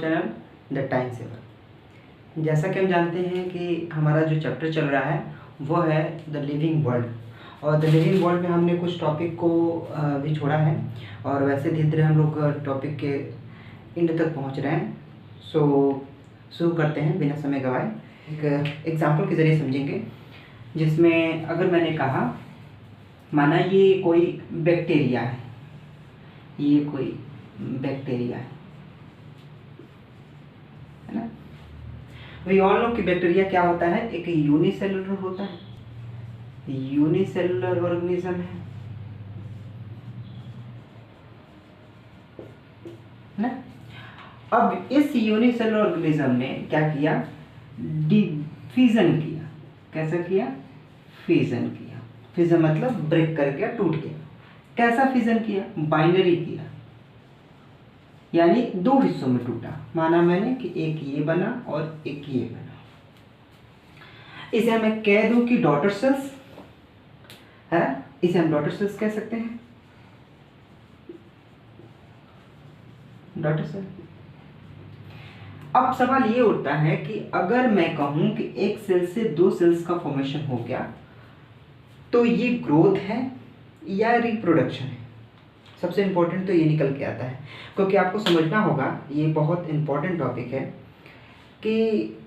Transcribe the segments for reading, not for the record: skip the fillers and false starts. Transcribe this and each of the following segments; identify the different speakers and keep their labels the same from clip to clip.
Speaker 1: Channel the time saver. जैसा कि हम जानते हैं कि हमारा जो चैप्टर चल रहा है वो है द लिविंग वर्ल्ड, और द लिविंग वर्ल्ड में हमने कुछ टॉपिक को भी छोड़ा है और वैसे धीरे धीरे हम लोग टॉपिक के एंड तक पहुंच रहे हैं। सो शुरू करते हैं बिना समय गवाए। एक एग्जाम्पल के ज़रिए समझेंगे, जिसमें अगर मैंने कहा माना ये कोई बैक्टीरिया है, ये कोई बैक्टीरिया है ना। वी ऑल नो कि बैक्टीरिया क्या होता है, एक यूनिसेलुलर होता है, यूनिसेलुलर ऑर्गेनिज्म है ना। अब इस यूनिसेलुलर ऑर्गेनिज्म ने क्या किया, डिफिजन किया। कैसा किया, फिजन किया। फिजन मतलब ब्रेक कर गया, टूट गया। कैसा फिजन किया, बाइनरी किया, यानी दो हिस्सों में टूटा। माना मैंने कि एक ये बना और एक ये बना। इसे मैं कह दूं कि डॉटर सेल्स है, इसे हम डॉटर सेल्स कह सकते हैं, डॉटर सेल। अब सवाल ये उठता है कि अगर मैं कहूं कि एक सेल से दो सेल्स का फॉर्मेशन हो गया तो ये ग्रोथ है या रिप्रोडक्शन है। सबसे इंपॉर्टेंट तो ये निकल के आता है, क्योंकि आपको समझना होगा, ये बहुत इंपॉर्टेंट टॉपिक है कि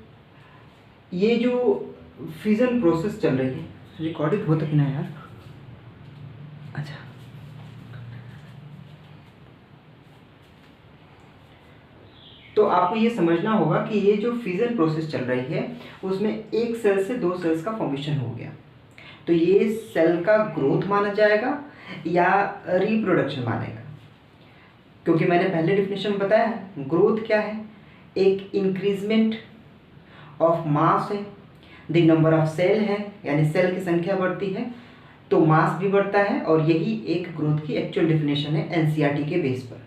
Speaker 1: ये जो फिजन प्रोसेस चल रही है, रिकॉर्डिंग हो तक ना यार। अच्छा, तो आपको ये समझना होगा कि ये जो फिजन प्रोसेस चल रही है उसमें एक सेल से दो सेल्स का फॉर्मेशन हो गया, तो ये सेल का ग्रोथ माना जाएगा या रिप्रोडक्शन मानेगा। क्योंकि मैंने पहले डिफिनेशन बताया है, ग्रोथ क्या है, एक इंक्रीजमेंट ऑफ मास है, द नंबर ऑफ सेल है, यानी सेल की संख्या बढ़ती है तो मास भी बढ़ता है, और यही एक ग्रोथ की एक्चुअल डिफिनेशन है एनसीईआरटी के बेस पर।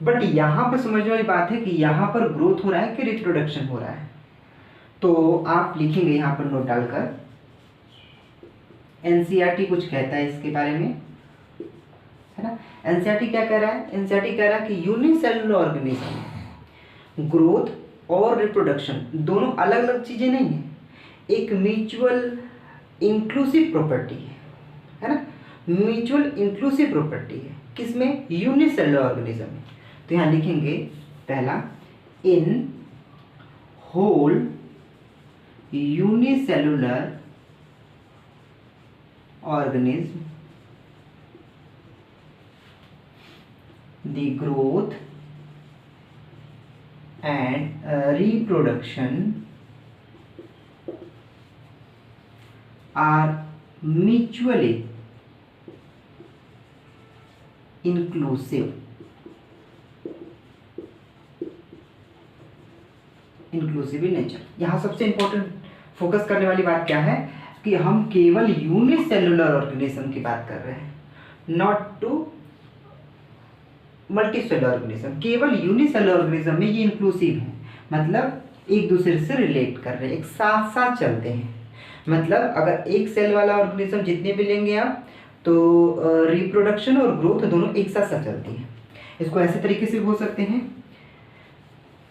Speaker 1: बट यहाँ पर समझने वाली बात है कि यहाँ पर ग्रोथ हो रहा है कि रिप्रोडक्शन हो रहा है। तो आप लिखेंगे यहाँ पर नोट डालकर, एनसीईआरटी कुछ कहता है इसके बारे में, है ना। एनसीईआरटी क्या कह रहा है, एनसीईआरटी कह रहा है कि यूनिसेलुलर ऑर्गेनिज्म ग्रोथ और रिप्रोडक्शन दोनों अलग अलग चीजें नहीं है, एक म्यूचुअल इंक्लूसिव प्रॉपर्टी है ना। म्यूचुअल इंक्लूसिव प्रॉपर्टी है किसमें, यूनिसेलुलर ऑर्गेनिज्म में। तो यहाँ लिखेंगे पहला, in whole unicellular organism the growth and reproduction are mutually inclusive in nature। यहाँ सबसे इंपॉर्टेंट फोकस करने वाली बात क्या है कि हम केवल यूनिसेलुलर ऑर्गेनिज्म की बात कर रहे हैं, नॉट टू मल्टीसेलुलर ऑर्गेनिज्म। केवल यूनिसेलुलर ऑर्गेनिज्म में ये इंक्लूसिव है, मतलब एक दूसरे से रिलेट कर रहे हैं, एक साथ साथ चलते हैं। मतलब अगर एक सेल वाला ऑर्गेनिज्म जितने भी लेंगे आप, तो रिप्रोडक्शन और ग्रोथ दोनों एक साथ साथ चलती है। इसको ऐसे तरीके से बोल सकते हैं,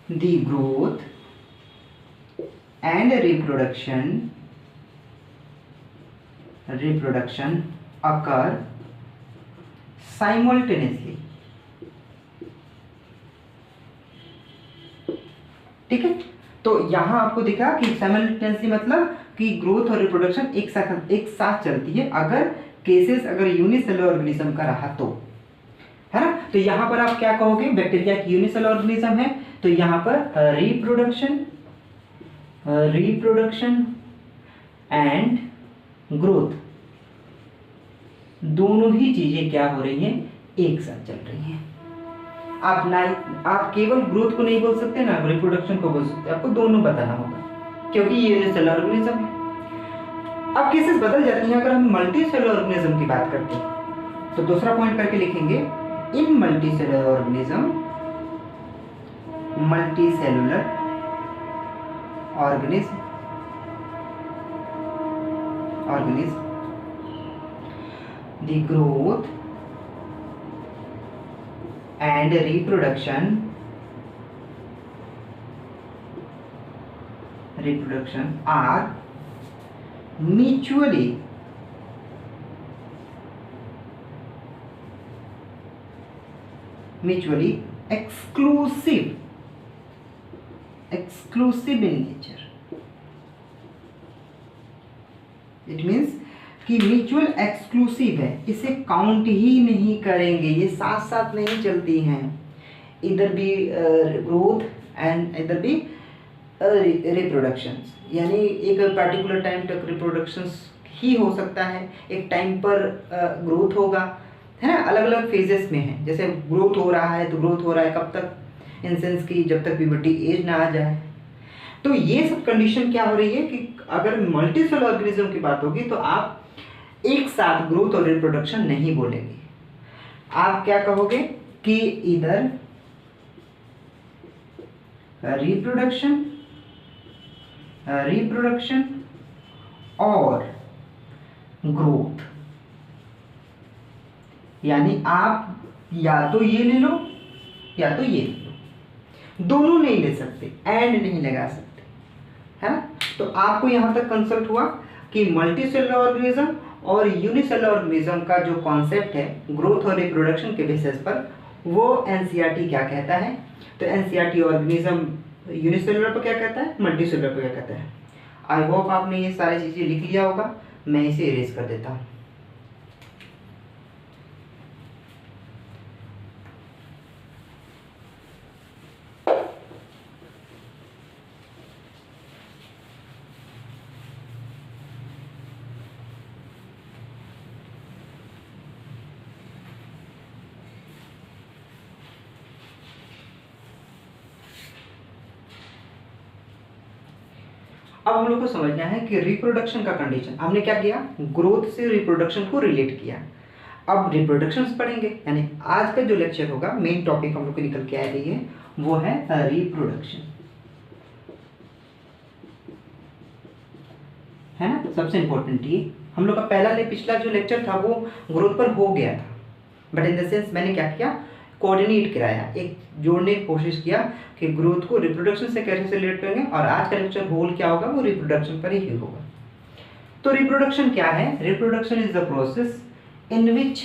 Speaker 1: the growth and reproduction occur simultaneously। ठीक है, तो यहां आपको दिखा कि simultaneously मतलब कि ग्रोथ और रिप्रोडक्शन एक साथ चलती है, अगर केसेस अगर यूनिसेलुलर ऑर्गेनिज्म का रहा तो, है ना। तो यहां पर आप क्या कहोगे, बैक्टीरिया की यूनिसेलुलर ऑर्गेनिज्म है तो यहां पर रिप्रोडक्शन एंड ग्रोथ दोनों ही चीजें क्या हो रही हैं, एक साथ चल रही हैं। आप केवल ग्रोथ को नहीं बोल सकते ना, रिप्रोडक्शन को बोल सकते, आपको दोनों बताना होगा, क्योंकि ये यूनिसेलुलर ऑर्गेनिज्म है। अब केसेस बदल जाती हैं अगर हम मल्टीसेलुलर ऑर्गेनिज्म की बात करते हैं। तो दूसरा पॉइंट करके लिखेंगे, in multicellular organism the growth and reproduction reproduction are mutually exclusive in nature. It means कि म्यूचुअल एक्सक्लूसिव है, इसे काउंट ही नहीं करेंगे, ये साथ साथ नहीं चलती हैं, इधर भी ग्रोथ एंड इधर भी रिप्रोडक्शंस, यानी एक पर्टिकुलर टाइम तक रिप्रोडक्शंस ही हो सकता है, एक टाइम पर ग्रोथ होगा, है ना, अलग अलग फेजेस में है। जैसे ग्रोथ हो रहा है तो ग्रोथ हो रहा है कब तक, इन सेंस की जब तक प्यूबर्टी एज ना आ जाए। तो ये सब कंडीशन क्या हो रही है कि अगर मल्टीसेल ऑर्गेनिज्म की बात होगी तो आप एक साथ ग्रोथ और रिप्रोडक्शन नहीं बोलेंगे, आप क्या कहोगे कि इधर रिप्रोडक्शन और ग्रोथ, यानी आप या तो ये ले लो या तो ये ले लो, दोनों नहीं ले सकते, एंड नहीं लगा सकते, है ना। तो आपको यहां तक कंसल्ट हुआ कि मल्टीसेलुलर ऑर्गेनिज्म और यूनिसेलुलर ऑर्गेनिज्म का जो कॉन्सेप्ट है ग्रोथ और रिप्रोडक्शन के बेसिस पर, वो एनसीईआरटी क्या कहता है। तो एनसीईआरटी ऑर्गेनिज्म यूनिसेलुलर पर क्या कहता है, मल्टीसेलुलर पर क्या कहता है। आई होप आपने ये सारी चीज़ें लिख लिया होगा, मैं इसे इरेज कर देता हूँ। अब हम लोग को समझना है कि रिप्रोडक्शन का कंडीशन, हमने क्या किया, ग्रोथ से रिप्रोडक्शन को रिलेट किया। अब रिप्रोडक्शंस पढ़ेंगे, यानी आज का जो लेक्चर होगा मेन टॉपिक हम लोग को निकल के आ रही है वो है रिप्रोडक्शन, है ना। सबसे इंपॉर्टेंट ये हम लोग का पिछला जो लेक्चर था वो ग्रोथ पर हो गया था, बट इन द सेंस मैंने क्या किया, कोऑर्डिनेट कराया, एक जोड़ने की कोशिश किया कि ग्रोथ को रिप्रोडक्शन से कैसे रिलेट करेंगे, और आज का लेक्चर होल क्या होगा वो रिप्रोडक्शन पर ही होगा। तो रिप्रोडक्शन क्या है, reproduction is the process in which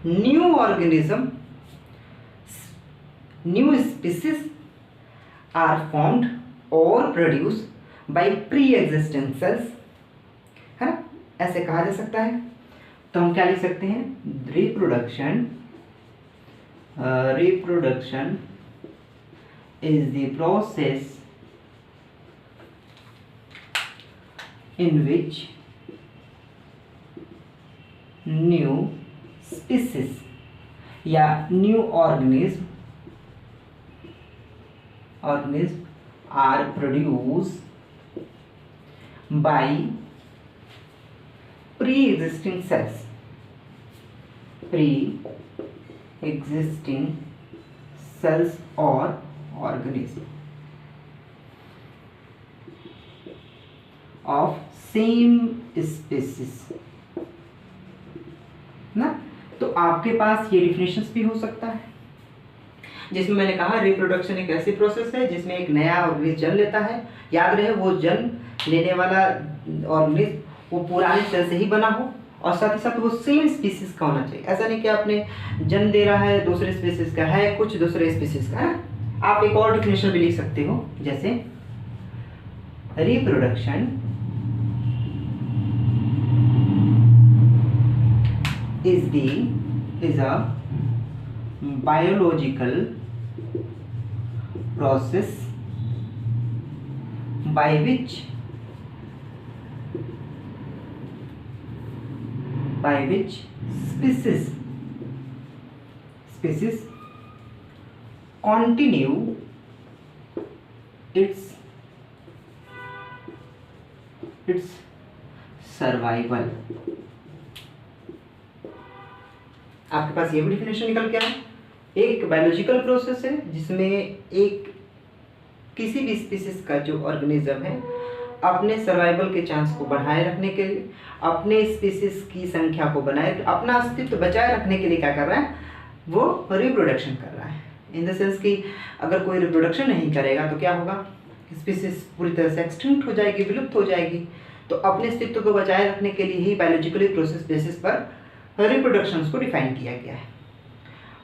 Speaker 1: new organism, new species are formed और produce by pre existing cells, है ना, ऐसे कहा जा सकता है। तो हम क्या लिख सकते हैं, reproduction is the process in which new species या new organism are produced by pre-existing cells, pre-existing cells or organism of same species ना। तो आपके पास ये डिफिनेशंस भी हो सकता है, जिसमें मैंने कहा रिप्रोडक्शन एक ऐसी प्रोसेस है जिसमें एक नया ऑर्गेनिज्म जन्म लेता है। याद रहे वो जन्म लेने वाला ऑर्गेनिज्म वो पुराने सेल से ही बना हो, और साथ ही साथ वो सेम स्पीसीज का होना चाहिए। ऐसा नहीं कि आपने जन्म दे रहा है दूसरे स्पीसीज का है, कुछ दूसरे स्पीसीज का है। आप एक और डिफिनेशन भी लिख सकते हो, जैसे reproduction is a biological process by which species continue its survival. आपके पास ये भी डिफिनेशन निकल के आया, एक बायोलॉजिकल प्रोसेस है जिसमें एक किसी भी स्पीसीज का जो ऑर्गेनिज्म है अपने सर्वाइवल के चांस को बढ़ाए रखने के लिए, अपने स्पीसीज की संख्या को बनाए, अपना अस्तित्व बचाए रखने के लिए क्या कर रहा है, वो रिप्रोडक्शन कर रहा है। इन द सेंस कि अगर कोई रिप्रोडक्शन नहीं करेगा तो क्या होगा, स्पीसीज पूरी तरह से एक्सटिंक्ट हो जाएगी, विलुप्त हो जाएगी। तो अपने अस्तित्व को बचाए रखने के लिए ही बायोलॉजिकली प्रोसेस बेसिस पर रिप्रोडक्शन को डिफाइन किया गया है।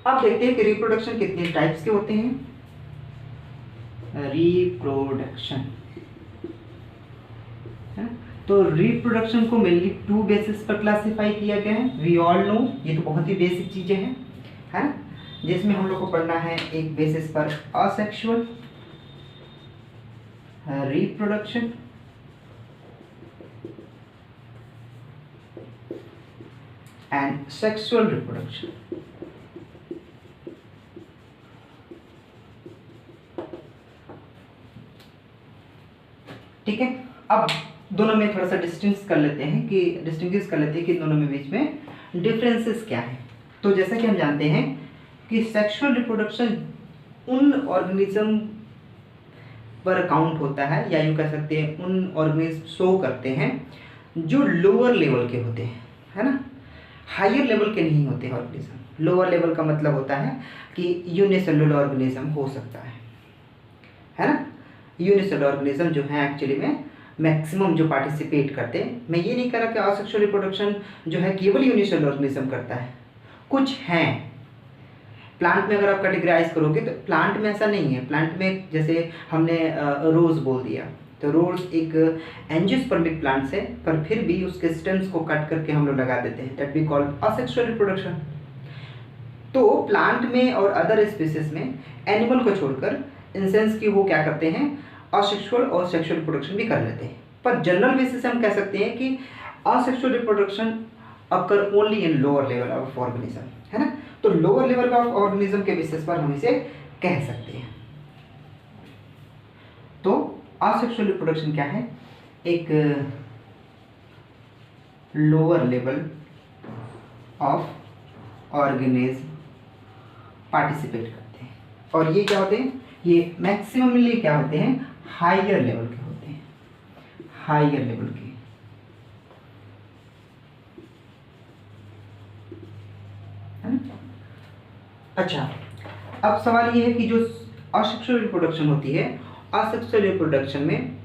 Speaker 1: अब देखते हैं कि रिप्रोडक्शन कितने टाइप्स के होते हैं। रिप्रोडक्शन है, तो रिप्रोडक्शन को मेनली 2 बेसिस पर क्लासिफाई किया गया है। वी ऑल नो, ये तो बहुत ही बेसिक चीजें हैं, है ना, जिसमें हम लोग को पढ़ना है एक बेसिस पर asexual reproduction, and sexual reproduction. ठीक है, अब दोनों में थोड़ा सा डिस्टिंग्विश कर लेते हैं कि दोनों में बीच में डिफरेंसेस क्या है। तो जैसा कि हम जानते हैं कि सेक्सुअल रिप्रोडक्शन उन ऑर्गेनिज्म पर काउंट होता है, या यूँ कह सकते हैं उन ऑर्गेनिज्म शो करते हैं जो लोअर लेवल के होते हैं, है ना, हायर लेवल के नहीं होते हैं ऑर्गेनिज्म। लोअर लेवल का मतलब होता है कि यूनिसेलुलर ऑर्गेनिज्म हो सकता है ना। यूनिसेलुलर ऑर्गेनिज्म जो है एक्चुअली में मैक्सिमम जो पार्टिसिपेट करते हैं, मैं ये नहीं कह रहा कि असेक्सुअल रिप्रोडक्शन जो है केवल यूनिसेलुलर ऑर्गेनिज्म करता है, कुछ हैं। प्लांट में अगर आप कैटेगराइज करोगे तो प्लांट में ऐसा नहीं है। प्लांट में जैसे हमने रोज बोल दिया, तो रोज एक एंजियोस्पर्मिक प्लांट्स है, पर फिर भी उसके स्टेम्स को कट करके हम लोग लगा देते हैं, that we call asexual reproduction. तो प्लांट में और अदर स्पीसीज में एनिमल को छोड़कर इन सेंस कि वो क्या करते हैं, असेक्सुअल और सेक्सुअल रिप्रोडक्शन भी कर लेते हैं। पर जनरल बेसिस से हम कह सकते हैं कि asexual reproduction occur only in lower level of organism, है ना। तो लोअर लेवल ऑफ ऑर्गेनिज्म के बेसिस पर हम इसे कह सकते हैं। तो असेक्सुअल रिप्रोडक्शन क्या है, एक lower level of organism participate करते हैं, और ये क्या होते हैं, ये मैक्सिममली क्या होते हैं, हायर लेवल के होते हैं, हायर लेवल के, है ना। अच्छा, अब सवाल ये है कि जो असेक्सुअल रिप्रोडक्शन होती है, असेक्सुअल रिप्रोडक्शन में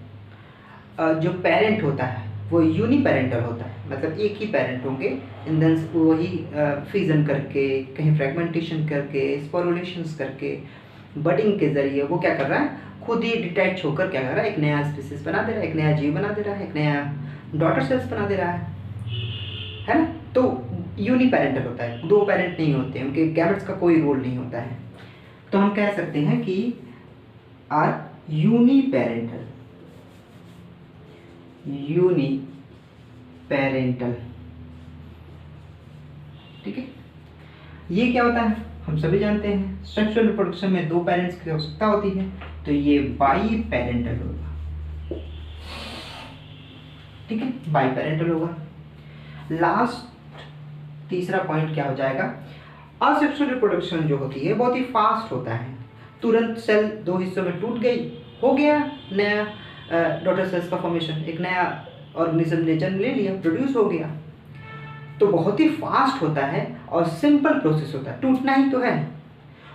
Speaker 1: जो पेरेंट होता है वो यूनिपेरेंटल होता है, मतलब एक ही पेरेंट होंगे, इन देन वही फ्यूजन करके, कहीं फ्रेगमेंटेशन करके, स्पोरुलेशंस करके, बडिंग के जरिए वो क्या कर रहा है, खुद ही डिटैच होकर क्या कर रहा है, एक नया स्पीसीज बना दे रहा है, एक नया जीव बना दे रहा है, एक नया डॉटर सेल्स बना दे रहा है ना। तो यूनिपेरेंटल होता है, 2 पेरेंट नहीं होते हैं, उनके गैमेट्स का कोई रोल नहीं होता है। तो हम कह सकते हैं कि आर यूनिपेरेंटल, यूनिपेरेंटल, ठीक है। ये क्या होता है, हम सभी जानते हैं सेक्सुअल रिप्रोडक्शन में 2 पेरेंट्स की आवश्यकता होती है, तो ये बाई पेरेंटल होगा, ठीक है, बाई पेरेंटल होगा। लास्ट तीसरा पॉइंट क्या हो जाएगा, असेक्सुअल रिप्रोडक्शन जो होती है बहुत ही फास्ट होता है, तुरंत सेल 2 हिस्सों में टूट गई, हो गया नया डॉटर सेल्स का फॉर्मेशन, एक नया ऑर्गेनिज्म ने जन्म ले लिया, प्रोड्यूस हो गया। तो बहुत ही फास्ट होता है और सिंपल प्रोसेस होता है, टूटना ही तो है,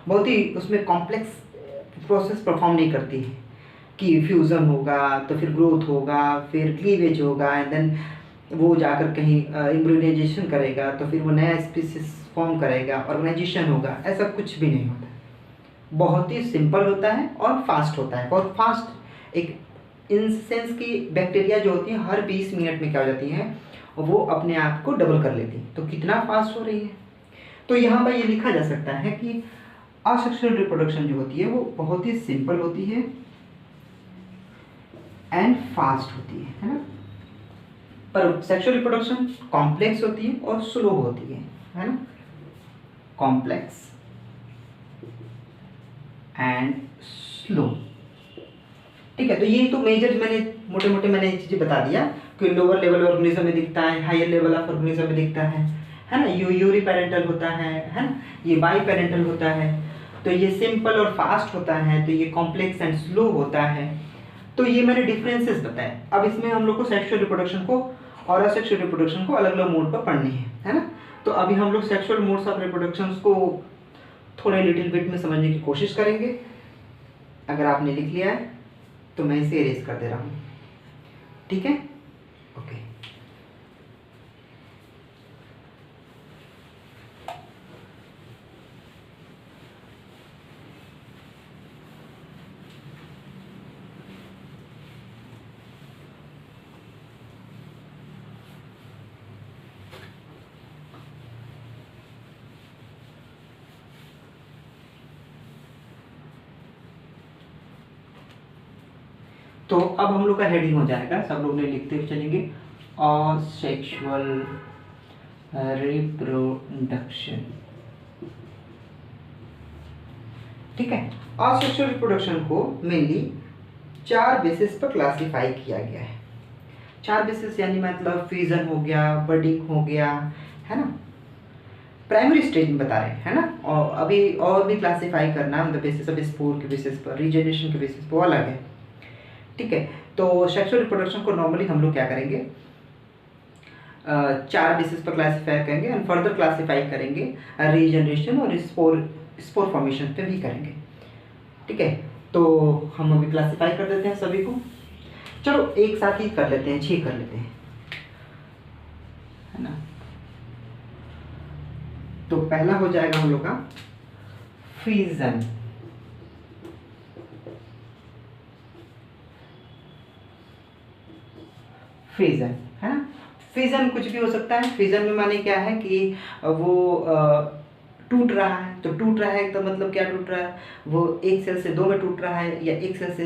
Speaker 1: बहुत ही उसमें कॉम्प्लेक्स प्रोसेस परफॉर्म नहीं करती है कि फ्यूज़न होगा तो फिर ग्रोथ होगा, फिर क्लीवेज होगा, एंड देन वो जाकर कहीं इम्ब्रियोनाइजेशन करेगा, तो फिर वो नया स्पीसीज फॉर्म करेगा, ऑर्गेनाइजेशन होगा, ऐसा कुछ भी नहीं होता है। बहुत ही सिंपल होता है और फास्ट होता है, बहुत फास्ट। एक इन सेंस की बैक्टीरिया जो होती हैं हर 20 मिनट में क्या हो जाती हैं, वो अपने आप को डबल कर लेती हैं, तो कितना फास्ट हो रही है। तो यहाँ पर ये लिखा जा सकता है कि असेक्सुअल रिप्रोडक्शन जो होती है वो बहुत ही सिंपल होती है एंड फास्ट होती है ना। पर सेक्सुअल रिप्रोडक्शन कॉम्प्लेक्स होती है और स्लो होती है ना, कॉम्प्लेक्स एंड स्लो, ठीक है। तो ये तो मेजर मैंने मोटे मोटे चीज़ें बता दिया कि लोअर लेवल ऑर्गेनिज्म में दिखता है, हायर लेवल ऑफ ऑर्गेनिज्म में दिखता है ना, यूरी पेरेंटल होता है ना, ये बाई पेरेंटल होता है, तो ये सिंपल और फास्ट होता है, तो ये कॉम्प्लेक्स एंड स्लो होता है। तो ये मैंने डिफरेंसेस बताए। अब इसमें हम लोग को सेक्सुअल रिप्रोडक्शन को और असेक्सुअल रिप्रोडक्शन को अलग अलग मोड पर पढ़नी है ना। तो अभी हम लोग सेक्सुअल मोड्स ऑफ रिप्रोडक्शन को थोड़े लिटिल बिट में समझने की कोशिश करेंगे। अगर आपने लिख लिया है तो मैं इसे इरेज कर दे रहा हूँ, ठीक है, ओके। तो अब हम लोग का हेडिंग हो जाएगा, सब लोग ने लिखते हुए चलेंगे, असेक्सुअल रिप्रोडक्शन, ठीक है। असेक्सुअल रिप्रोडक्शन को मेनली 4 बेसिस पर क्लासिफाई किया गया है। 4 बेसिस यानी मतलब फ्यूजन हो गया, बडिंग हो गया, है ना, प्राइमरी स्टेज में बता रहे हैं, है ना, और अभी और भी क्लासिफाई करना मतलब बेसिस ऑफ स्पोर के बेसिस पर, रीजनरेशन के बेसिस पर, वो अलग है, ठीक है। तो सेक्सुअल रिप्रोडक्शन को नॉर्मली हम लोग क्या करेंगे, 4 बेसिस पर क्लासिफाई करेंगे एंड फर्दर क्लासिफाई करेंगे रीजनरेशन और स्पोर फॉर्मेशन पे भी करेंगे, ठीक है। तो हम अभी क्लासिफाई कर देते हैं सभी को, चलो एक साथ ही कर लेते हैं, 6 कर लेते हैं, है ना। तो पहला हो जाएगा हम लोग का फ्यूजन, फ्यूजन, है ना। फ्यूजन कुछ भी हो सकता है। फ्यूजन में माने क्या है कि वो टूट रहा है, तो टूट रहा है तो मतलब क्या टूट रहा है, वो एक सेल से 2 में टूट रहा है या एक सेल से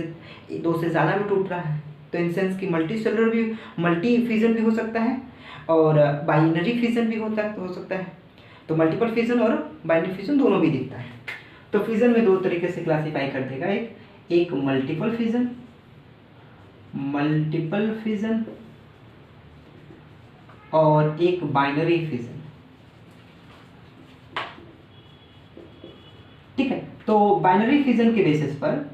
Speaker 1: 2 से ज़्यादा में टूट रहा है। तो इन सेंस की मल्टी सेलुलर भी, मल्टी फ्यूजन भी हो सकता है और बाइनरी फ्यूजन भी हो सकता है। तो मल्टीपल फ्यूजन और बाइनरी फ्यूजन दोनों भी दिखता है। तो फ्यूजन में 2 तरीके से क्लासीफाई कर देगा, एक मल्टीपल फ्यूजन, मल्टीपल फ्यूजन और एक बाइनरी फ्यूजन, ठीक है। तो बाइनरी फ्यूजन के बेसिस पर,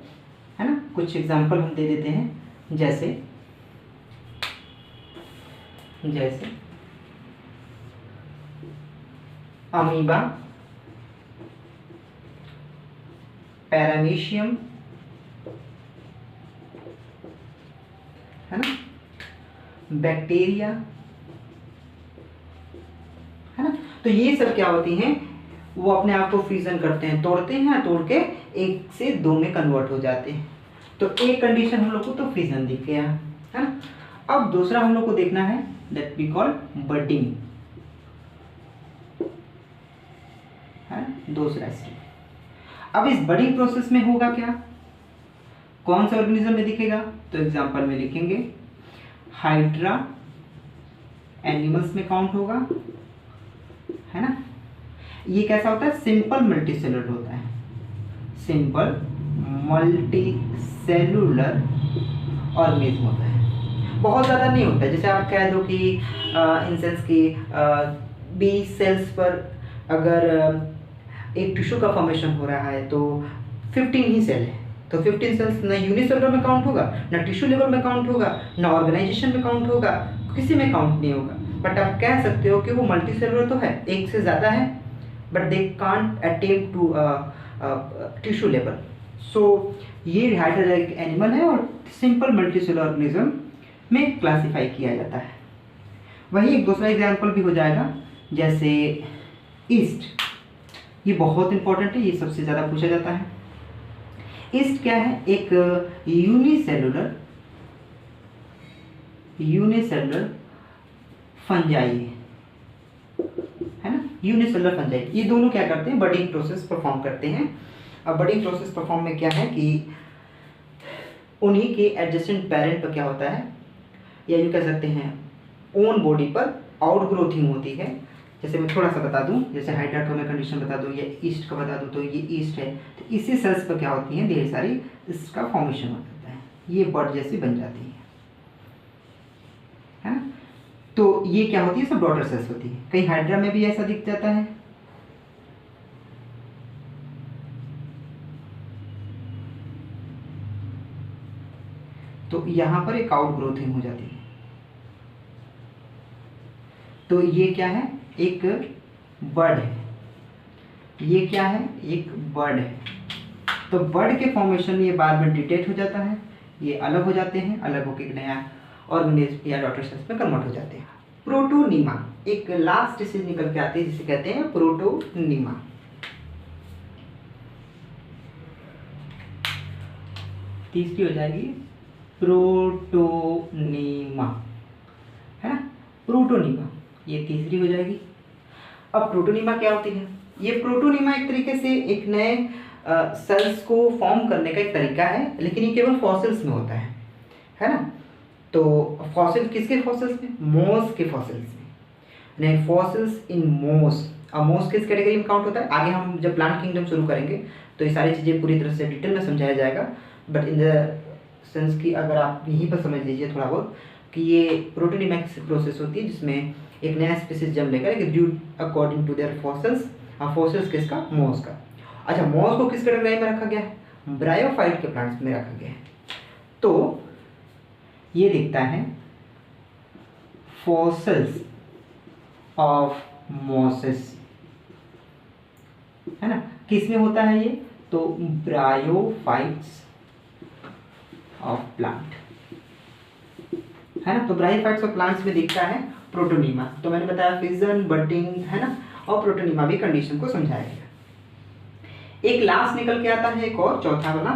Speaker 1: है ना, कुछ एग्जांपल हम दे देते हैं, जैसे अमीबा, पैरामीशियम, है ना, बैक्टीरिया, है ना। तो ये सब क्या होती हैं, वो अपने आप को फ्यूजन करते हैं, तोड़ते हैं, तोड़ के 1 से 2 में कन्वर्ट हो जाते हैं। तो एक कंडीशन हम लोग को तो फ्यूजन दिख गया, है ना। अब दूसरा हम लोग को देखना है, दैट वी कॉल बडिंग, है दूसरा स्टेप। अब इस बडिंग प्रोसेस में होगा क्या, कौन सा ऑर्गेनिज्म में दिखेगा, तो एग्जांपल में लिखेंगे हाइड्रा, एनिमल्स में काउंट होगा, है ना। ये कैसा होता है, सिंपल मल्टीसेलुलर होता है, सिंपल मल्टीसेलुलर ऑर्गेनिज्म होता है, बहुत ज़्यादा नहीं होता है। जैसे आप कह दो कि इन सेंस की 20 सेल्स पर अगर एक टिश्यू का फॉर्मेशन हो रहा है तो 15 ही सेल है, तो 15 सेल्स ना यूनिसेलुलर में काउंट होगा, ना टिश्यू लेवल में काउंट होगा, ना ऑर्गेनाइजेशन में काउंट होगा, किसी में काउंट नहीं होगा। बट आप कह सकते हो कि वो मल्टीसेलुलर तो है, एक से ज़्यादा है, but they can't attempt to tissue level. So ये हाइड्रोलैटिक एनिमल है और सिंपल मल्टीसेलुलर ऑर्गेनिज्म में क्लासिफाई किया जाता है। वही एक दूसरा एग्जाम्पल भी हो जाएगा, जैसे ईस्ट, ये बहुत इंपॉर्टेंट है, ये सबसे ज़्यादा पूछा जाता है। ईस्ट क्या है, एक यूनिसेलुलर फंजाई है ना, यूनिसेलुलर फंजाई। ये दोनों क्या करते हैं, बडिंग प्रोसेस परफॉर्म करते हैं। अब बडिंग प्रोसेस परफॉर्म में क्या है कि उन्हीं के एडजेसेंट पेरेंट पर क्या होता है, या यूँ कह सकते हैं ओन बॉडी पर आउटग्रोथिंग होती है। जैसे मैं थोड़ा सा बता दूं, जैसे हाइड्रा का मैं कंडीशन बता दूं या ईस्ट का बता दूं, तो ये ईस्ट है, तो इसी सेल्स पर क्या होती है, ढेर सारी इसका फॉर्मेशन हो जाता है, ये बड जैसी बन जाती है ना। तो ये क्या होती है, सब डॉटर सेल्स होती है। कहीं हाइड्रा में भी ऐसा दिख जाता है, तो यहाँ पर एक आउटग्रोथिंग हो जाती है। तो ये क्या है, एक बड है, ये क्या है, एक बड है। तो बड के फॉर्मेशन में ये बाद में डिटेक्ट हो जाता है, ये अलग हो जाते हैं, अलग होकर एक नया ऑर्गेनिज्म या डॉटर सेल्स में कन्वर्ट हो जाते हैं। प्रोटोनीमा एक लास्ट स्टेज निकल के आती है जिसे कहते हैं प्रोटोनीमा। तीसरी हो जाएगी प्रोटोनीमा, है ना, प्रोटोनीमा ये तीसरी हो जाएगी। अब प्रोटोनीमा क्या होती है? ये प्रोटोनीमा एक तरीके से एक नए सेल्स को फॉर्म करने का एक तरीका है, लेकिन ये केवल फॉसिल्स में होता है ना। तो फॉसिल किसके फॉसिल्स में? मोस के फॉसिल्स में, नहीं फॉसिल्स इन मोस। अब मोस किस कैटेगरी में काउंट होता है? आगे हम जब प्लांट किंगडम शुरू करेंगे तो ये सारी चीज़ें पूरी तरह से डिटेल में समझाया जाएगा, बट इन द सेंस कि अगर आप यहीं पर समझ लीजिए थोड़ा बहुत कि ये प्रोटोनीमा की प्रोसेस होती है जिसमें एक नया स्पीसीज जन्म लेकर एक ड्यू according to their fossils. Fossils किसका? मोस का। अच्छा, मोस को किस कैटेगरी में रखा गया है? ब्रायोफाइट के प्लांट्स में रखा गया है। तो ये दिखता है फॉसिल्स ऑफ मोसेस, है ना। किस में होता है ये? तो ब्रायोफाइट्स ऑफ प्लांट, है ना। तो ब्रायोफाइट्स ऑफ प्लांट्स में दिखता है प्रोटोनीमा। तो मैंने बताया फिजन, बटिंग, है ना, और प्रोटोनीमा भी कंडीशन को समझाया गया। एक लास्ट निकल के आता है, एक और चौथा वाला,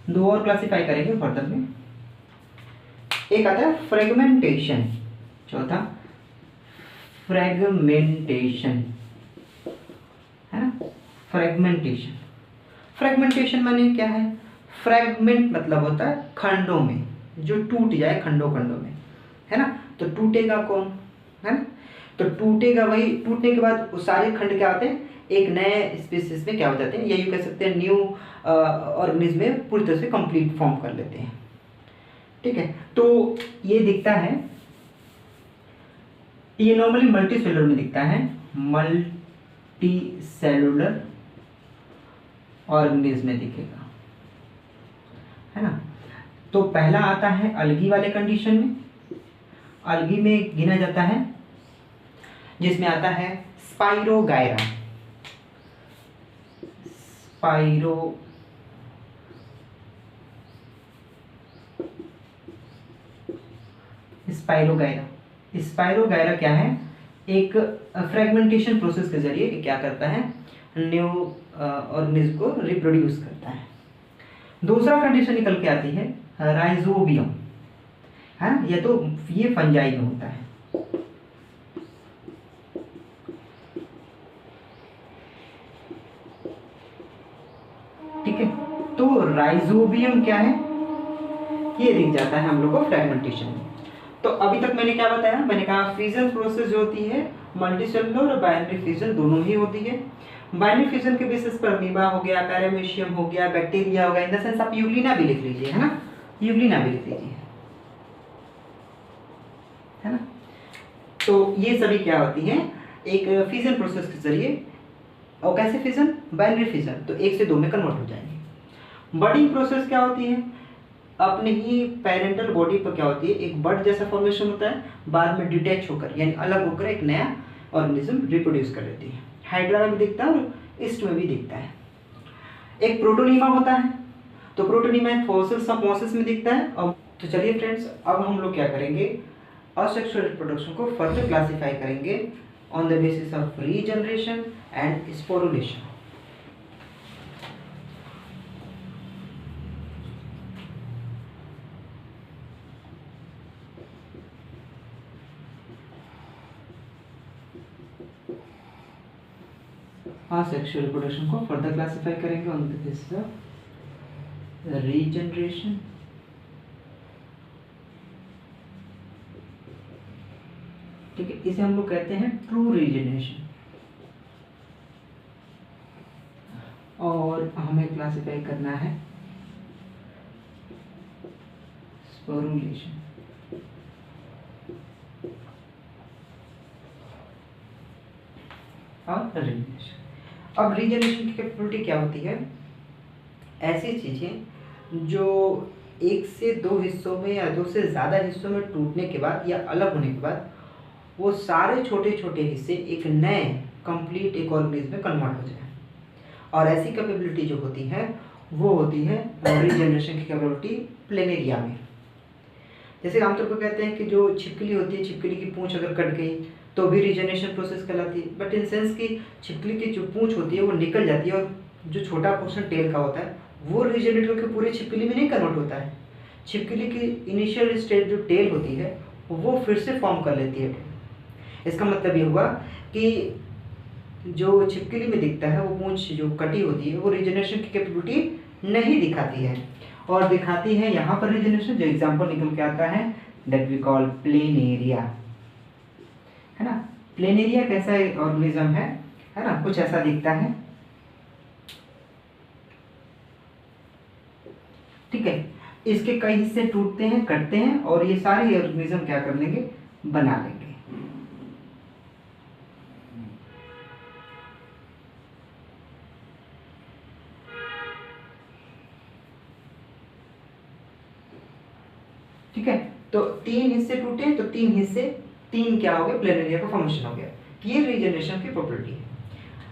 Speaker 1: दो और क्लासिफाई करेंगे फर्दर में। एक आता है फ्रेगमेंटेशन, चौथा फ्रेगमेंटेशन, है ना। फ्रेगमेंटेशन, फ्रेगमेंटेशन माने क्या है? फ्रेगमेंट मतलब होता है खंडों में, जो टूट जाए खंडों खंडों में, है ना। तो टूटेगा कौन, है ना। तो टूटेगा वही, टूटने के बाद वो सारे खंड क्या होते हैं? एक नए स्पीसीज में क्या हो जाते हैं, या यूँ कह सकते हैं न्यू ऑर्गेनिज्म में पूरी तरह से कंप्लीट फॉर्म कर लेते हैं। ठीक है, तो ये दिखता है, ये नॉर्मली मल्टी सेलुलर में दिखता है, मल्टी सेलुलर ऑर्गेनिज्म में दिखेगा, है ना। तो पहला आता है अलगी वाले कंडीशन में। अलगी में गिना जाता है जिसमें आता है स्पाइरोगायरा, स्पाइरोगायरा क्या है? एक फ्रेगमेंटेशन प्रोसेस के जरिए क्या करता है? न्यू ऑर्गेनिज्म को रिप्रोड्यूस करता है। दूसरा कंडीशन निकल के आती है राइजोबियम, है ना। ये तो ये फंजाई में होता है। ठीक है, तो राइजोबियम क्या है? ये दिख जाता है हम लोग को फ्रेगमेंटेशन में। तो अभी तक मैंने क्या बताया? मैंने कहा फ्यूजन प्रोसेस जो होती है मल्टीसेलुलर और बाइनरी फ्यूजन दोनों ही होती है। बाइनरी फ्यूजन के बेसिस पर अमीबा हो गया, पैरामीशियम हो गया, बैक्टीरिया हो गया, इन द सेंस आप यूग्लिना भी लिख लीजिए, है ना, यूग्लिना भी लिख लीजिए, है ना। तो ये सभी क्या होती हैं? एक फ्यूजन प्रोसेस के जरिए। और कैसे फ्यूजन? बाइनरी फ्यूजन, तो एक से दो में कन्वर्ट हो जाएंगे। बडिंग प्रोसेस क्या होती है? अपने ही पेरेंटल बॉडी पर क्या होती है? एक बड जैसा फॉर्मेशन होता है, बाद में डिटैच होकर यानी अलग होकर एक नया ऑर्गेनिज्म रिप्रोड्यूस कर लेती है। हाइड्रा में भी दिखता है और ईस्ट में भी दिखता है। एक प्रोटोनीमा होता है, तो प्रोटोनीमा फॉसिल्स ऑफ मोसेस में दिखता है। अब तो चलिए फ्रेंड्स, अब हम लोग क्या करेंगे? असेक्सुअल रिप्रोडक्शन को फर्दर क्लासिफाई करेंगे on the basis of regeneration and sporulation. Sexual reproduction को फर्दर क्लासिफाई करेंगे on the basis of regeneration ठीक है, इसे हम लोग कहते हैं ट्रू रीजनरेशन, और हमें क्लासिफाई करना है स्पोरुलेशन। और रीजनरेशन। अब रीजनरेशन की कैपेबिलिटी क्या होती है? ऐसी चीज़ें जो एक से दो हिस्सों में या दो से ज़्यादा हिस्सों में टूटने के बाद या अलग होने के बाद वो सारे छोटे छोटे हिस्से एक नए कंप्लीट एक ऑर्गेनिज्म में कन्वर्ट हो जाए। और ऐसी कैपेबिलिटी जो होती है वो होती है रीजनरेशन की कैपेबिलिटी प्लेनेरिया में। जैसे आमतौर पर कहते हैं कि जो छिपकली होती है, छिपकली की पूंछ अगर कट गई तो भी रीजनरेशन प्रोसेस कहलाती है, बट इन सेंस कि छिपकली की जो पूंछ होती है वो निकल जाती है और जो छोटा पोर्शन टेल का होता है वो रीजनरेट होकर पूरे छिपकली में नहीं कन्वर्ट होता है। छिपकली की इनिशियल स्टेज जो टेल होती है वो फिर से फॉर्म कर लेती है। इसका मतलब ये हुआ कि जो छिपकली में दिखता है वो पूंछ जो कटी होती है वो रीजनरेशन की कैपेबिलिटी नहीं दिखाती है, और दिखाती है यहाँ पर रीजनरेशन। जो एग्जांपल निकल के आता है दैट वी कॉल प्लेनेरिया, है ना। प्लेनेरिया कैसा ऑर्गेनिज्म है ना, कुछ ऐसा दिखता है, ठीक है। इसके कई हिस्से टूटते हैं, कटते हैं, और ये सारे ऑर्गेनिज्म क्या कर लेंगे, बना लेंगे। ठीक है, तो 3 हिस्से टूटे तो 3 हिस्से, 3 क्या हो गए, प्लेनेरिया का फॉर्मेशन हो गया। ये रीजनरेशन की प्रॉपर्टी है।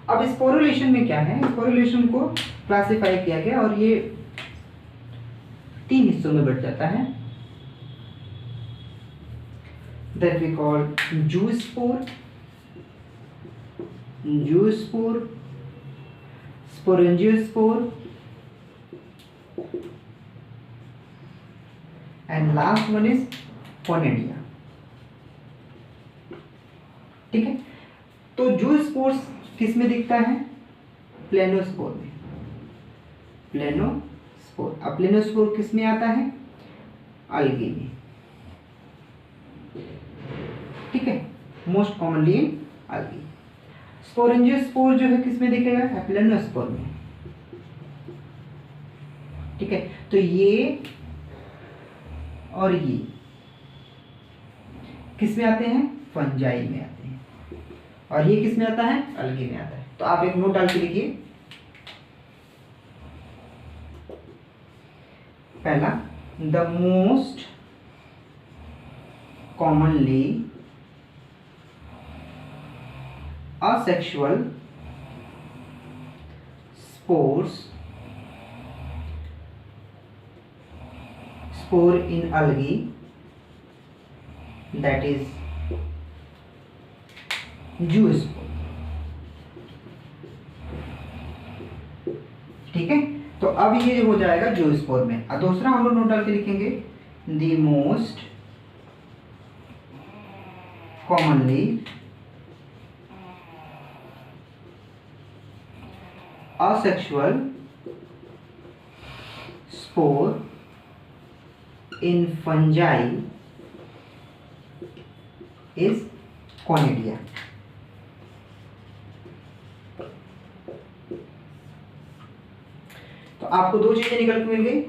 Speaker 1: अब स्पोरुलेशन में क्या है, स्पोरुलेशन को क्लासिफाई किया गया और ये 3 हिस्सों में बढ़ जाता है, that we call zoospore, sporangiospore, and last one is conidia. ठीक है, तो जूस्पोर किस में दिखता है, प्लेनोस्पोर में, प्लेनोस्पोर। अब प्लेनोस्पोर किस में आता है, अलगी में, ठीक है, मोस्ट कॉमनली इन अलगी। स्पोरेंजियोस्पोर जो है किस में दिखेगा, एप्लेनोस्पोर में, ठीक है। तो ये और ये किस में आते हैं, फंजाई में आते हैं, और ये किस में आता है, अलगी में आता है। तो आप एक नोट डाल के लिखिए, पहला, the most commonly asexual spore in algae, that is zoospore। ठीक है, तो अब ये हो जाएगा जूस्पोर में। और दूसरा हम लोग नोट डाल के लिखेंगे, the most commonly asexual spore in fungi is conidia. तो आपको दो चीजें निकल के मिल गई,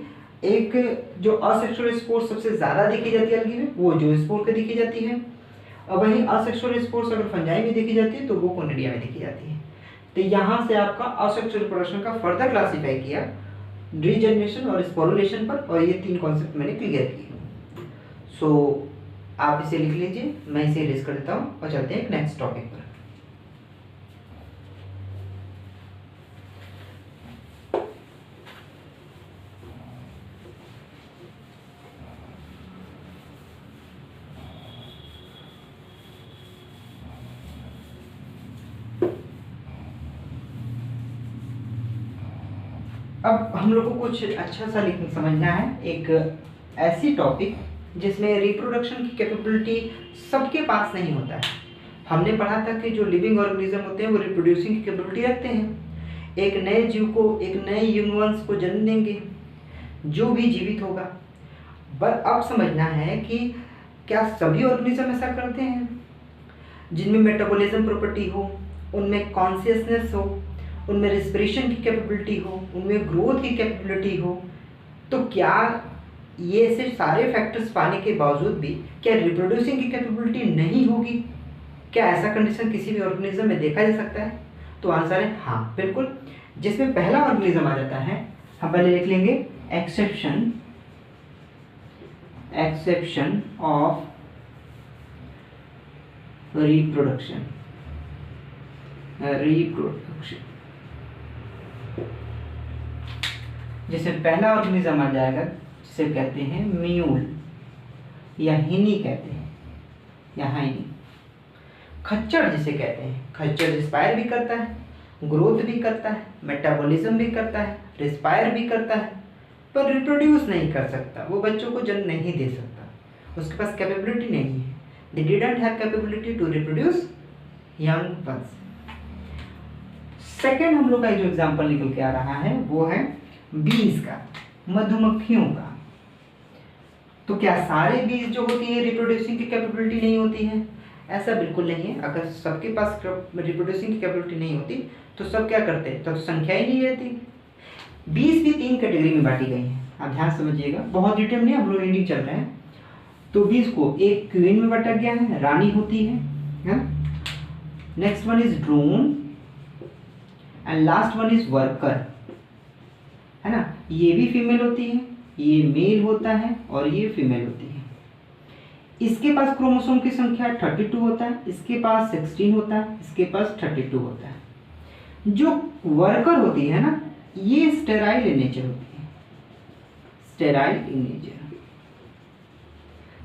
Speaker 1: एक जो असेक्सुअल स्पोर्स सबसे ज्यादा देखी जाती है अलगी में वो जूस्पोर के देखी जाती है, और वहीं असेक्सुअल स्पोर्स अगर फंजाई में देखी जाती है तो वो कोनेडिया में देखी जाती है। तो यहाँ से आपका असेक्सुअल रिप्रोडक्शन का फर्दर क्लासिफाई किया रीजनरेशन और स्पोरुलेशन पर, और ये 3 कॉन्सेप्ट मैंने क्लियर किए। सो आप इसे लिख लीजिए, मैं इसे इरेज कर देता हूँ और चलते हैं नेक्स्ट टॉपिक पर। अब हम लोग को कुछ अच्छा सा समझना है, एक ऐसी टॉपिक जिसमें रिप्रोडक्शन की कैपेबिलिटी सबके पास नहीं होता है। हमने पढ़ा था कि जो लिविंग ऑर्गेनिज्म होते हैं वो रिप्रोड्यूसिंग की कैपेबिलिटी रखते हैं, एक नए जीव को, एक नए ह्यूमन्स को जन्म देंगे जो भी जीवित होगा। पर अब समझना है कि क्या सभी ऑर्गेनिज्म ऐसा करते हैं, जिनमें मेटाबॉलिज्म प्रॉपर्टी हो, उनमें कॉन्शियसनेस हो, उनमें रेस्पिरेशन की कैपेबिलिटी हो, उनमें ग्रोथ की कैपेबिलिटी हो, तो क्या ये ऐसे सारे फैक्टर्स पाने के बावजूद भी क्या रिप्रोड्यूसिंग की कैपेबिलिटी नहीं होगी? क्या ऐसा कंडीशन किसी भी ऑर्गेनिज्म में देखा जा सकता है? तो आंसर है हाँ, बिल्कुल। जिसमें पहला ऑर्गेनिज्म आ जाता है, हम पहले लिख लेंगे एक्सेप्शन ऑफ रिप्रोडक्शन। जिसमें पहला ऑर्गेनिज्म आ जाएगा जिसे कहते हैं म्यूल या हिनी कहते हैं या हाइनी। खच्चर जिसे कहते हैं, खच्चर रिस्पायर भी करता है, ग्रोथ भी करता है, मेटाबॉलिज्म भी करता है, रिस्पायर भी करता है, पर रिप्रोड्यूस नहीं कर सकता, वो बच्चों को जन्म नहीं दे सकता, उसके पास कैपेबिलिटी नहीं है। They didn't have capability to reproduce young ones. Second हम लोग का जो एग्जाम्पल निकल के आ रहा है वो है बीज का, मधुमक्खियों का। तो क्या सारे बीज जो होती है रिप्रोड्यूसिंग की कैपेबिलिटी नहीं होती है? ऐसा बिल्कुल नहीं है। अगर सबके पास रिप्रोड्यूसिंग की कैपेबिलिटी नहीं होती तो सब क्या करते हैं, तब तो संख्या ही नहीं रहती। बीज भी 3 कैटेगरी में बांटी गई हैं, आप ध्यान समझिएगा, बहुत डिटेल नहीं, हम लोग रीडिंग चल रहे हैं। तो बीज को एक क्वीन में बांटा गया है, रानी होती है। Next one is drone and last one is worker, है ना। ये भी फीमेल होती है, ये मेल होता है और ये फीमेल होती है। इसके पास क्रोमोसोम की संख्या 32 होता है, इसके पास 16 होता है, इसके पास 32 होता है। जो वर्कर होती है ना, ये स्टेराइल इन नेचर होती है, स्टेराइल इन नेचर।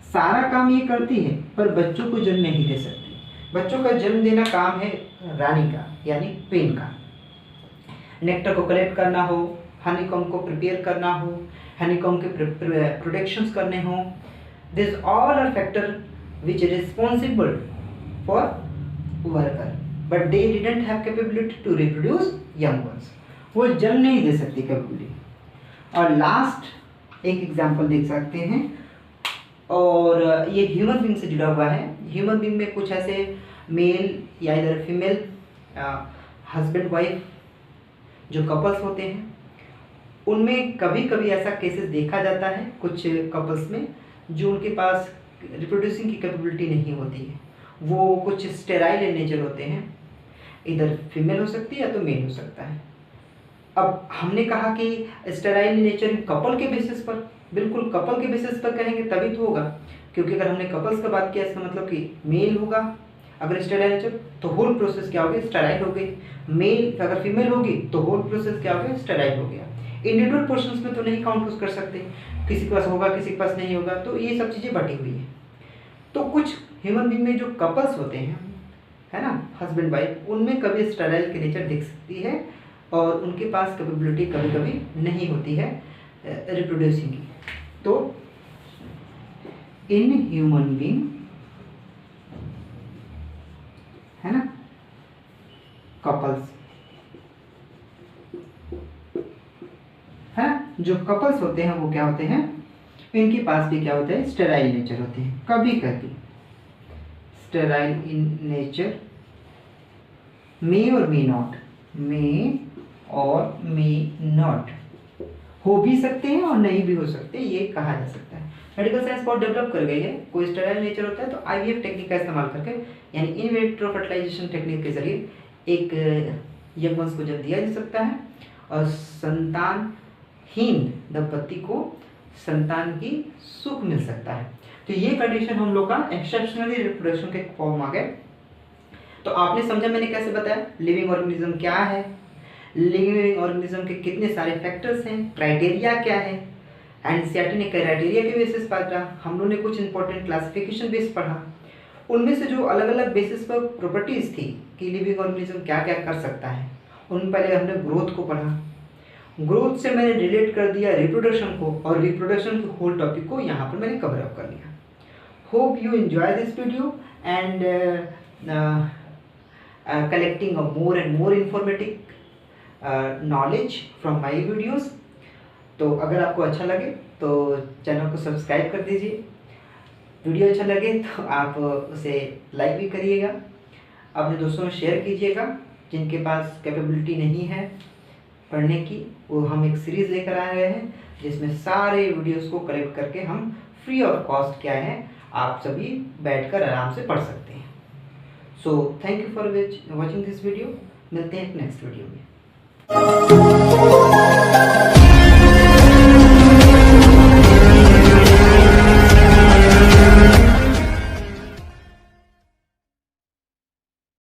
Speaker 1: सारा काम ये करती है पर बच्चों को जन्म नहीं दे सकती। बच्चों का जन्म देना काम है रानी का यानी क्वीन का। नेक्टर को कलेक्ट करना हो, हनीकॉम्ब को प्रिपेयर करना हो, हनीकॉम्ब के प्रोडक्शंस करने हो, this all are factor which are responsible for worker, but they didn't have capability to reproduce young ones. वो जन्म नहीं दे सकती कैपेबिलिटी। और लास्ट एक एग्जांपल देख सकते हैं, और ये ह्यूमन बीइंग से जुड़ा हुआ है। ह्यूमन बीइंग में कुछ ऐसे मेल या इधर फीमेल हस्बैंड वाइफ जो कपल्स होते हैं, उनमें कभी कभी ऐसा केसेस देखा जाता है कुछ कपल्स में जो उनके पास रिप्रोड्यूसिंग की कैपेबिलिटी नहीं होती है, वो कुछ स्टेराइल इन नेचर होते हैं, इधर फीमेल हो सकती है या तो मेल हो सकता है। अब हमने कहा कि स्टेराइल इन नेचर कपल के बेसिस पर, बिल्कुल कपल के बेसिस पर कहेंगे तभी तो होगा, क्योंकि अगर हमने कपल्स का बात किया इसका मतलब कि मेल होगा अगर स्टेराइल नेचर तो होल प्रोसेस क्या होगी, स्टेराइल हो गई। मेल अगर फीमेल होगी तो होल प्रोसेस क्या हो गया, स्टेराइल हो गया। इंडिविजुअल पोर्शंस में तो नहीं काउंट कर सकते, किसी के पास होगा किसी के पास नहीं होगा, तो ये सब चीज़ें बटी हुई है। तो कुछ ह्यूमन बीइंग में जो कपल्स होते हैं, है ना, हस्बैंड वाइफ, उनमें कभी स्टेराइल की नेचर दिख सकती है और उनके पास कैपेबिलिटी कभी कभी नहीं होती है रिप्रोड्यूसिंग की। तो इन ह्यूमन बीइंग, है ना, कपल्स, है जो कपल्स होते हैं वो क्या होते हैं, इनके पास भी क्या होता है, स्टेराइल नेचर होते हैं। कभी कभी स्टेराइल इन नेचर, मे और मे नॉट, मे और मे नॉट हो भी सकते हैं और नहीं भी हो सकते, ये कहा जा सकता है। मेडिकल साइंस बहुत डेवलप कर गई है। कोई स्टेराइल नेचर होता है तो आईवीएफ टेक्निक का इस्तेमाल करके यानी इन विट्रो फर्टिलाइजेशन टेक्निक के जरिए एक यंग वंश को जन्म दिया जा सकता है और संतानहीन दंपति को संतान की सुख मिल सकता है। तो ये कंडीशन हम लोग का एक्सेप्शनली रिप्रोडक्शन के फॉर्म आ गए। तो आपने समझा मैंने कैसे बताया लिविंग ऑर्गेनिज्म क्या है, लिविंग ऑर्गेनिज्म के कितने सारे फैक्टर्स हैं, क्राइटेरिया क्या है, एनसीईआरटी ने क्राइटेरिया के बेसिस पर पढ़ा, हम लोगों ने कुछ इंपॉर्टेंट क्लासिफिकेशन बेस पढ़ा, उनमें से जो अलग अलग बेसिस पर प्रॉपर्टीज़ थी कि लिविंग ऑर्गेनिज्म क्या क्या कर सकता है, उन पहले हमने ग्रोथ को पढ़ा, ग्रोथ से मैंने रिलेट कर दिया रिप्रोडक्शन को और रिप्रोडक्शन के होल टॉपिक को यहाँ पर मैंने कवर अप कर लिया। Hope you enjoy this video and collecting a more and more informative knowledge from my videos। तो अगर आपको अच्छा लगे तो चैनल को सब्सक्राइब कर दीजिए, वीडियो अच्छा लगे तो आप उसे लाइक भी करिएगा, अपने दोस्तों में शेयर कीजिएगा जिनके पास कैपेबिलिटी नहीं है पढ़ने की। वो हम एक सीरीज़ लेकर आए हुए हैं जिसमें सारे वीडियोस को कलेक्ट करके हम फ्री ऑफ कॉस्ट क्या है आप सभी बैठकर आराम से पढ़ सकते हैं। So thank you for watching this video, मिलते हैं नेक्स्ट वीडियो में।